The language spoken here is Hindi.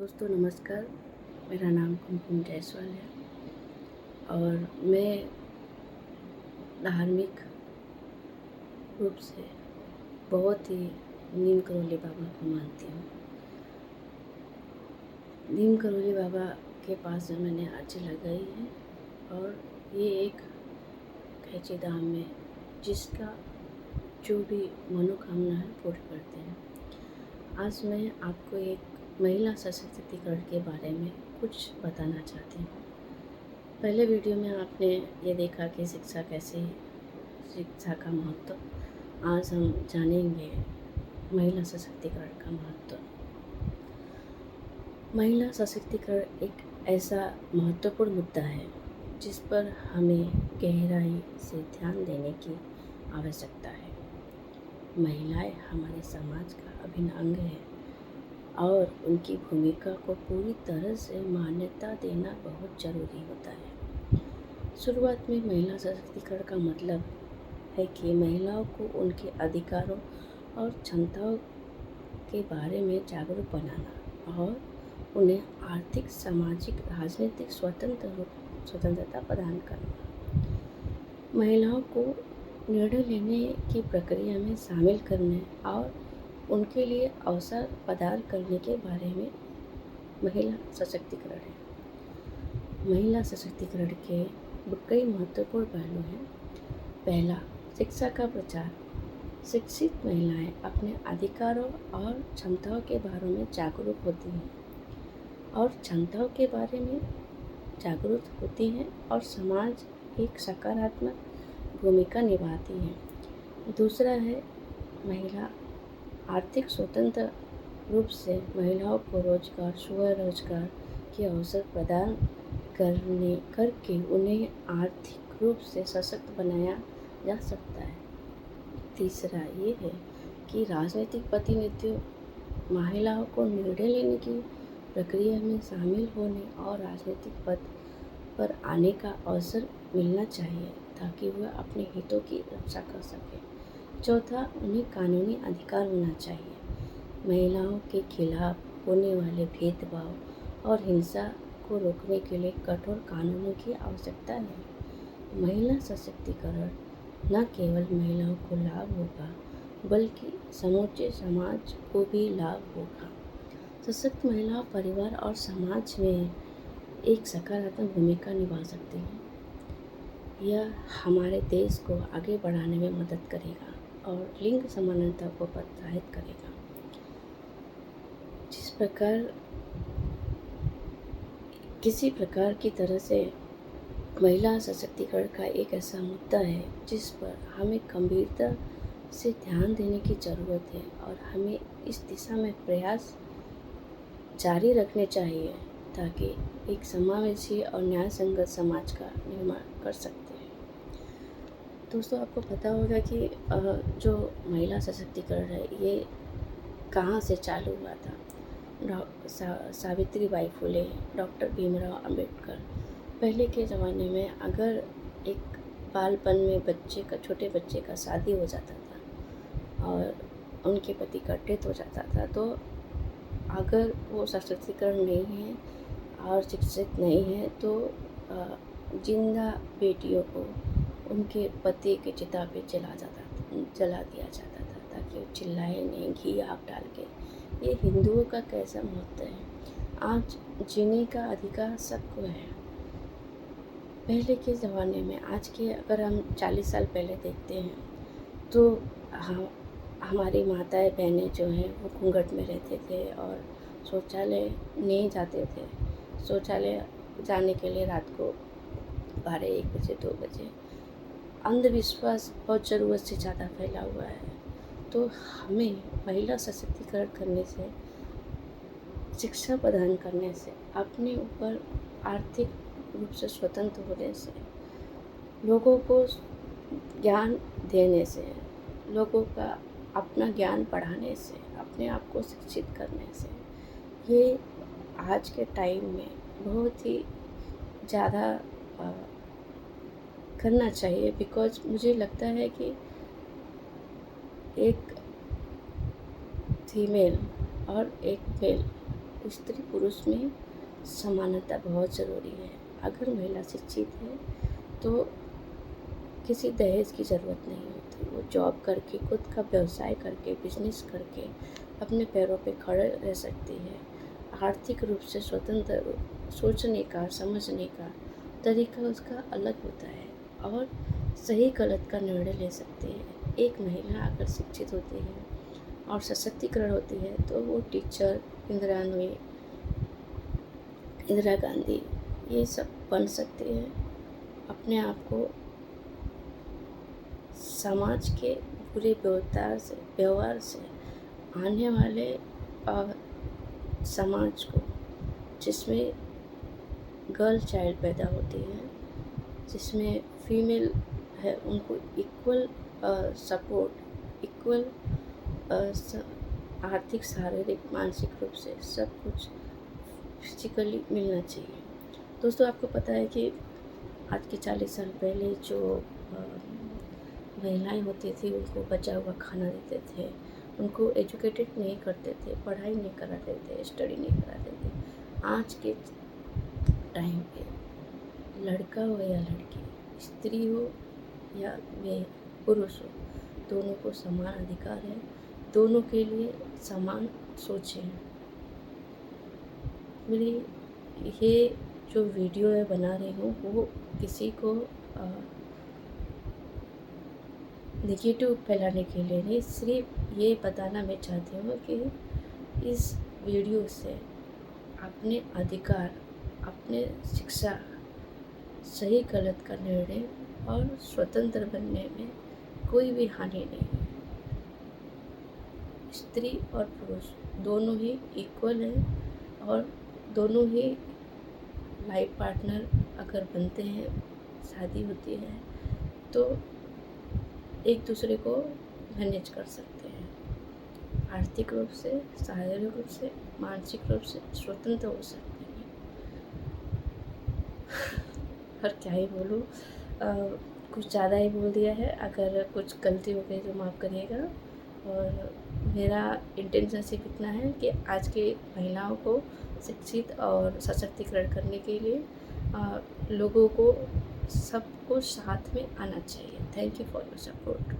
दोस्तों नमस्कार। मेरा नाम कुमकुम जायसवाल है और मैं धार्मिक रूप से बहुत ही नीम करोली बाबा को मानती हूँ। नीम करोली बाबा के पास में मैंने अर्जी लगाई है और ये एक कैची धाम में जिसका जो भी मनोकामना है पूरी करते हैं। आज मैं आपको एक महिला सशक्तिकरण के बारे में कुछ बताना चाहती हूँ। पहले वीडियो में आपने ये देखा कि शिक्षा का महत्व। आज हम जानेंगे महिला सशक्तिकरण का महत्व। महिला सशक्तिकरण एक ऐसा महत्वपूर्ण मुद्दा है जिस पर हमें गहराई से ध्यान देने की आवश्यकता है। महिलाएं हमारे समाज का अभिन्न अंग है और उनकी भूमिका को पूरी तरह से मान्यता देना बहुत ज़रूरी होता है। शुरुआत में महिला सशक्तिकरण का मतलब है कि महिलाओं को उनके अधिकारों और क्षमताओं के बारे में जागरूक बनाना और उन्हें आर्थिक, सामाजिक, राजनीतिक स्वतंत्रता प्रदान करना। महिलाओं को निर्णय लेने की प्रक्रिया में शामिल करने और उनके लिए अवसर प्रदान करने के बारे में महिला सशक्तिकरण है। महिला सशक्तिकरण के कई महत्वपूर्ण पहलू हैं। पहला, शिक्षा का प्रचार। शिक्षित महिलाएं अपने अधिकारों और क्षमताओं के बारे में जागरूक होती हैं और समाज एक सकारात्मक भूमिका निभाती हैं। दूसरा है महिला आर्थिक स्वतंत्र रूप से महिलाओं को रोजगार, स्वरोजगार के अवसर प्रदान करके उन्हें आर्थिक रूप से सशक्त बनाया जा सकता है। तीसरा ये है कि राजनीतिक प्रतिनिधियों महिलाओं को निर्णय लेने की प्रक्रिया में शामिल होने और राजनीतिक पद पर आने का अवसर मिलना चाहिए ताकि वह अपने हितों की रक्षा कर सके। चौथा, उन्हें कानूनी अधिकार होना चाहिए। महिलाओं के खिलाफ होने वाले भेदभाव और हिंसा को रोकने के लिए कठोर कानूनों की आवश्यकता है। महिला सशक्तिकरण न केवल महिलाओं को लाभ होगा बल्कि समूचे समाज को भी लाभ होगा। सशक्त महिला परिवार और समाज में एक सकारात्मक भूमिका निभा सकती हैं। यह हमारे देश को आगे बढ़ाने में मदद करेगा और लिंग समानता को प्रोत्साहित करेगा। जिस प्रकार किसी प्रकार की तरह से महिला सशक्तिकरण का एक ऐसा मुद्दा है जिस पर हमें गंभीरता से ध्यान देने की ज़रूरत है और हमें इस दिशा में प्रयास जारी रखने चाहिए ताकि एक समावेशी और न्याय संगत समाज का निर्माण कर सकते हैं। दोस्तों, आपको पता होगा कि जो महिला सशक्तिकरण है ये कहाँ से चालू हुआ था। सावित्रीबाई फुले, डॉक्टर भीमराव अंबेडकर। पहले के ज़माने में अगर एक बालपन में छोटे बच्चे का शादी हो जाता था और उनके पति का डेथ हो जाता था तो अगर वो सशक्तिकरण नहीं है और शिक्षित नहीं है तो जिंदा बेटियों को उनके पति के चिता पे जला दिया जाता था ताकि वो चिल्लाए नहीं, घी आग डाल के। ये हिंदुओं का कैसा महत्व है। आज जीने का अधिकार सबको है। पहले के ज़माने में आज के अगर हम 40 साल पहले देखते हैं तो हमारी माताएं बहनें जो हैं वो घूंघट में रहते थे और शौचालय नहीं जाते थे। शौचालय जाने के लिए रात को 12-1 बजे 2 बजे। अंधविश्वास बहुत ज़रूरत से ज़्यादा फैला हुआ है। तो हमें महिला सशक्तिकरण करने से, शिक्षा प्रदान करने से, अपने ऊपर आर्थिक रूप से स्वतंत्र होने से, लोगों को ज्ञान देने से, लोगों का अपना ज्ञान बढ़ाने से, अपने आप को शिक्षित करने से, ये आज के टाइम में बहुत ही ज़्यादा करना चाहिए। बिकॉज मुझे लगता है कि एक फीमेल और एक मेल स्त्री पुरुष में समानता बहुत ज़रूरी है। अगर महिला शिक्षित है तो किसी दहेज की ज़रूरत नहीं होती। वो जॉब करके, खुद का व्यवसाय करके, बिजनेस करके अपने पैरों पे खड़े रह सकती है। आर्थिक रूप से स्वतंत्र सोचने का, समझने का तरीका उसका अलग होता है और सही गलत का निर्णय ले सकती है। एक महिला अगर शिक्षित होती है और सशक्तिकरण होती है तो वो टीचर, इंदिरा गांधी ये सब बन सकती है। अपने आप को समाज के बुरे व्यवहार से आने वाले समाज को, जिसमें गर्ल चाइल्ड पैदा होती है, जिसमें फीमेल है, उनको इक्वल सपोर्ट, इक्वल आर्थिक, शारीरिक, मानसिक रूप से सब कुछ फिजिकली मिलना चाहिए। दोस्तों, आपको पता है कि आज के 40 साल पहले जो महिलाएं होती थी उनको बचा हुआ खाना देते थे, उनको एजुकेटेड नहीं करते थे, पढ़ाई नहीं कराते थे, स्टडी नहीं कराते थे। आज के टाइम पे लड़का हो या लड़की, स्त्री हो या वे पुरुष हो, दोनों को समान अधिकार है, दोनों के लिए समान सोचें। मेरी ये जो वीडियो है बना रही हूँ वो किसी को नेगेटिव फैलाने के लिए नहीं, सिर्फ ये बताना मैं चाहती हूँ कि इस वीडियो से अपने अधिकार, अपने शिक्षा, सही गलत का निर्णय और स्वतंत्र बनने में कोई भी हानि नहीं है। स्त्री और पुरुष दोनों ही इक्वल हैं और दोनों ही लाइफ पार्टनर अगर बनते हैं, शादी होती है तो एक दूसरे को मैनेज कर सकते हैं। आर्थिक रूप से, शारीरिक रूप से, मानसिक रूप से स्वतंत्र हो सकते हैं। और क्या ही बोलूँ, कुछ ज़्यादा ही बोल दिया है। अगर कुछ गलती हो गई तो माफ़ करिएगा। और मेरा इंटेंशन सिर्फ इतना है कि आज की महिलाओं को शिक्षित और सशक्तिकरण करने के लिए लोगों को सबको साथ में आना चाहिए। Thank you for your support.